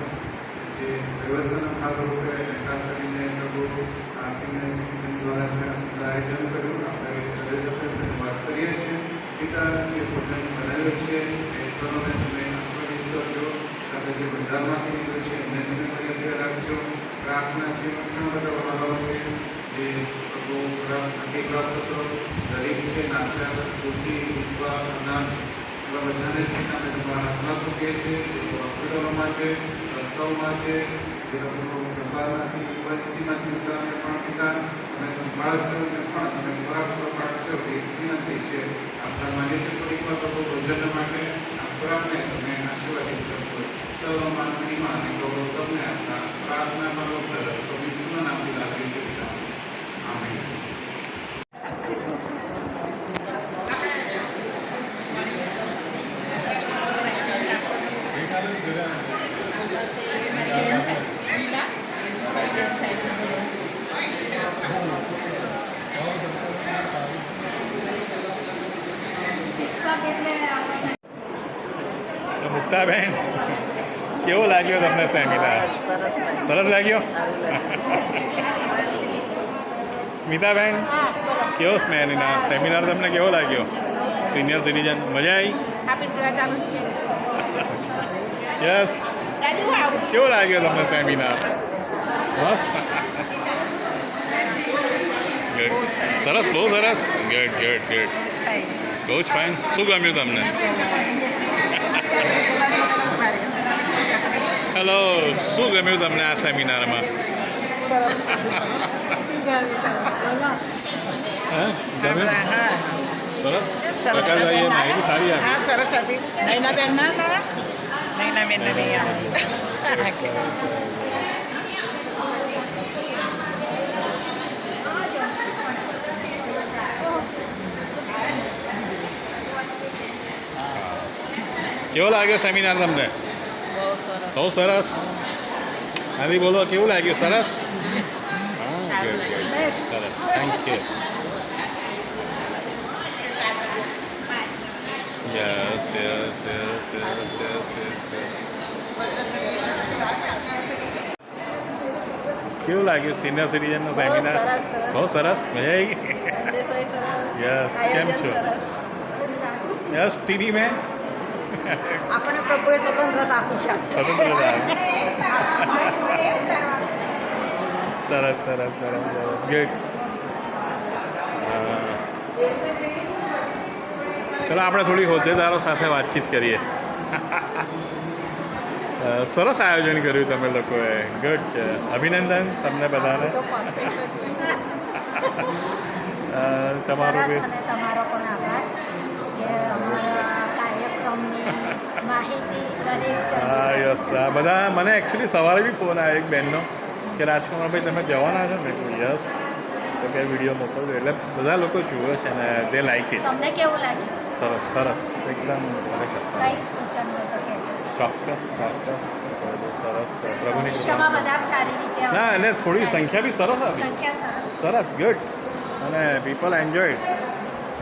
Speaker 7: જે વ્યવસ્થાના ભાગરૂપે ખાસ કરીને પ્રભુ આ સિનિયર સિટીઝન દ્વારા છે સુંદર આયોજન કર્યું. આપણે હૃદય સાથે ધન્યવાદ કરીએ છીએ. પિતા જે ભોજન બનાવ્યું છે એ સર્વને તમે આશીર્વાદિત કરજો. સાથે જે ભંડારમાંથી નીકળ્યું છે એમને તમે પરિચય રાખજો. પ્રાર્થના છે ઘણા બધા વડાઓ છે જે પ્રભુ પ્રાપ્ત કરો દરેક છે નાચા બુદ્ધિ વિધવા અનાજ એવા બધાને જ તમે તમારા હાથમાં મૂકીએ છીએ. હોસ્પિટલોમાં છે, રસ્તાઓમાં છે, જે લોકો વેપારમાંથી યુનિવર્સિટીમાં છે ઉતારને પણ પિતા તમે સંભાળશો અને પણ તમે ખોરાક પૂરો પાડશો એ વિનંતી છે. આપણા માનીએ છીએ થોડીક વાર પ્રભુ ભોજન માટે આ ખોરાકને તમે આશીર્વાદિત કરશો. સર્વમાં મહિમા અને ગૌરવ તમને આપતા પ્રાર્થનામાં લોક તો વિષ્ણુના નામથી લાગે છે પિતા. આમેન.
Speaker 1: તો મુક્તાબેન કેવો લાગ્યો તમને સેમિનાર? સરસ લાગ્યો? સ્મિતાબેન કેવો સેમિનાર તમને કેવો લાગ્યો? સિનિયર સિટીઝન મજા આવી?
Speaker 2: આપણી સેવા ચાલુ જ છે.
Speaker 1: યસ. કેવો લાગ્યો તમને સેમિનાર? મસ્ત. ગુડ. સરસ, બહુ સરસ. Good good good. બહુ જ ફાઇન. શું ગમ્યું તમને? હેલો, શું ગમ્યું તમને આ સેમિનારમાં? હા ગમ્યું? સરસ. પ્રકાશભાઈએ માહિતી સારી આપી.
Speaker 2: હા સરસ આપી. નૈનાબેન ના નૈનાબેન નહીં આવે.
Speaker 1: કેવો લાગ્યો સેમિનાર તમને? બહુ સરસ. આથી બોલો, કેવું લાગ્યું? સરસ. હા ગુડ ગુડ. સરસ. Thank you. Yes yes yes yes yes yes yes. કેવું લાગ્યું સિનિયર સિટીઝનનો સેમિનાર? બહુ સરસ, મજા આવી ગઈ. યસ, કેમ છો? યસ, ટીવી મેં
Speaker 2: આપણને પ્રભુએ સ્વતંત્રતા આપી છે.
Speaker 1: સ્વતંત્રતા. સરસ સરસ સરસ સરસ, ગુડ. ચલો આપણે થોડી હોદ્દેદારો સાથે વાતચીત કરીએ. સરસ આયોજન કર્યું તમે લોકોએ, ગુડ. અભિનંદન તમને બધાને. તમારું બી
Speaker 6: તમારો પણ આભાર કે અમારા કાર્યક્રમની માહિતી દરેક
Speaker 1: હા યસ. આ બધા મને એકચ્યુઅલી સવારે બી ફોન આવ્યો એક બેનનો કે રાજકુમારભાઈ તમે જવાના છો? મેં કહ્યું યસ. તો કે વિડીયો મોકલજો, એટલે બધા લોકો જુએ છે ને તે લાઈક ઇટ.
Speaker 6: તમને કેવું લાગ્યું?
Speaker 1: સરસ સરસ, એકદમ ખરેખર
Speaker 6: કંઈક સૂચન હોય તો કહેજો.
Speaker 1: ચોક્કસ ચોક્કસ. સરસ, પ્રભુની
Speaker 6: ભવિષ્યમાં વધારે સારી રીતે
Speaker 1: ના, અને થોડી સંખ્યા બી સરસ આવી.
Speaker 6: સંખ્યા સરસ.
Speaker 1: સરસ, ગુડ. અને પીપલ એન્જોય.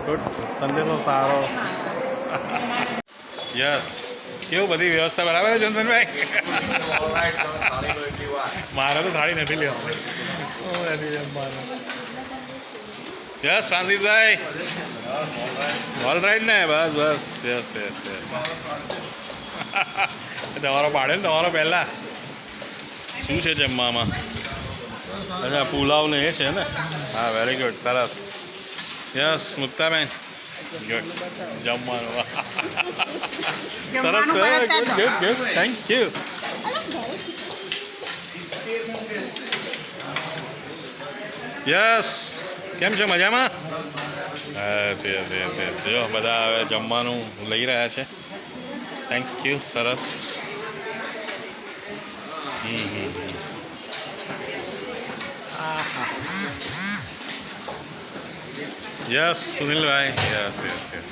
Speaker 1: ગુડ, સંદેશો સારો. યસ. કેવું બધી વ્યવસ્થા બરાબર છે જોન્સનભાઈ? મારે તો થાળી નથી લેવાની. યસ ફ્રાન્સિસભાઈ, ઓલ રાઈટ ને? બસ બસ, યસ યસ યસ. તમારો પાડે ને તમારો પહેલાં. શું છે જમવામાં? અચ્છા, પુલાવ ને એ છે ને? હા, વેરી ગુડ, સરસ. યસ મુક્તાબેન, ગુડ. જમવાનું સરસ, good good good, thank you. Yes, કેમ છો? મજામાં? Yes yes yes yes. જો બધા હવે જમવાનું લઈ રહ્યા છે. થેન્ક યુ, સરસ. યસ સુનિલભાઈ, યસ યસ યસ.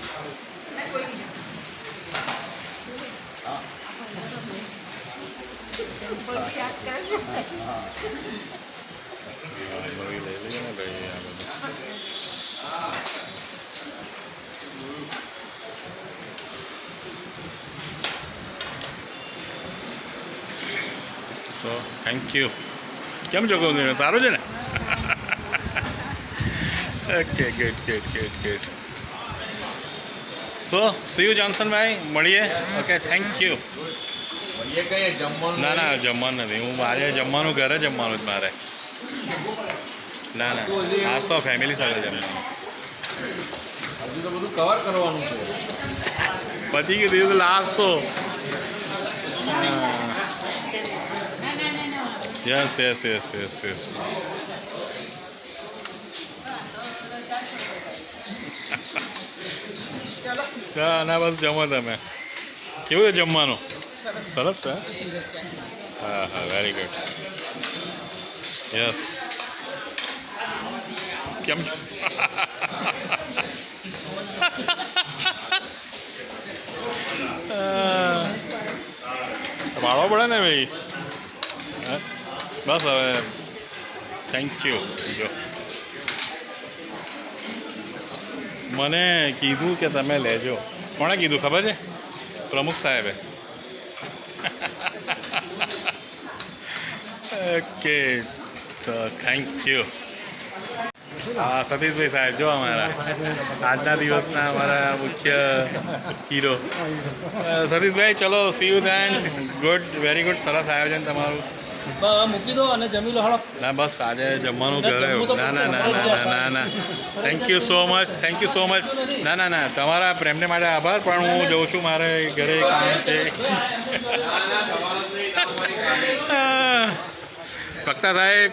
Speaker 1: લઈ લઈએ ને ભાઈ આ બધું. So thank you. કેમ છો? સારું છે ને? Okay, good good good good. So see you જોન્સનભાઈ, મળીએ. Okay, thank you. ના ના, જમવાનું નથી. હું આજે જમવાનું ઘરે જમવાનું જ મારે. ના ના, આજ તો ફેમિલી સાથે જમવાનું.
Speaker 4: હજુ તો બધું કવર કરવાનું છે.
Speaker 1: પછી કીધું લાસ્ટ તો. Yes yes yes yes yes. ના બસ જમો તમે. કેવું છે જમવાનું? સરસ છે. હા હા, વેરી ગુડ. યસ. કેમ છો? વાળો પડે ને ભાઈ. બસ હવે થેન્ક યુ. જો મને કીધું કે તમે લેજો. કોણે કીધું ખબર છે? પ્રમુખ સાહેબે. ઓકે, તો થેન્ક યુ. હા, સતીશભાઈ સાહેબ જો અમારા આજના દિવસના અમારા મુખ્ય હીરો. સતીશભાઈ, ચલો C you then. Good, very good, સરસ આયોજન તમારું.
Speaker 3: મૂકી દો અને જમી લો. હળો.
Speaker 1: ના બસ આજે જમવાનું ઘરે. ના ના ના ના ના ના, thank you so much, thank you so much. ના ના ના, તમારા પ્રેમને માટે આભાર, પણ હું જઉં છું, મારે ઘરે કામ છે. વક્તા સાહેબ,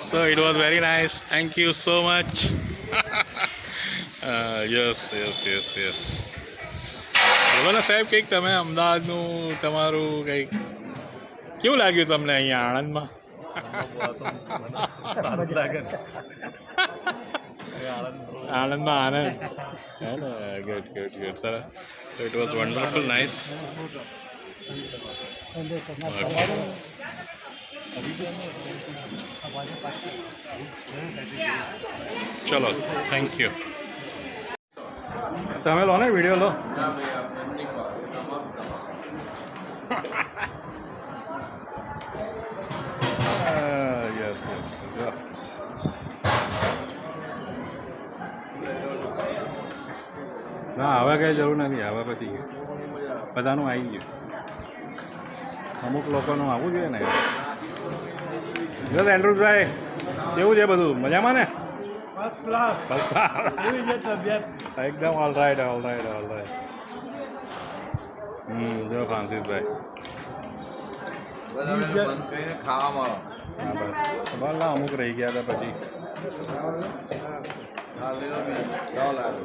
Speaker 1: so it was very nice, thank you so much. Yes yes yes yes. બોલો ને સાહેબ, કંઈક તમે અમદાવાદનું તમારું કંઈક કેવું લાગ્યું તમને અહીંયા આણંદમાં? આણંદમાં આનંદ હે ને? Good good good, sir. So it was wonderful, nice. ચલો, થેન્ક યુ. તમે લો ને વિડીયો લો. યસ. ના હવે કંઈ જરૂર નથી, હવે પતી ગયું, બધાનું આવી ગયું. અમુક લોકોનું આવવું જોઈએ ને. બસ એન્ડ્રુસભાઈ કેવું છે બધું મજામાં ને?
Speaker 7: ફર્સ્ટ ક્લાસ કેવી છે તબિયત?
Speaker 1: એકદમ ઓલ રાઈટ. જો ફ્રાન્સિસભાઈ
Speaker 4: બંધ કરીને ખાવામાં
Speaker 1: હા બસ ખબર ના અમુક રહી ગયા હતા પછી
Speaker 4: આવે.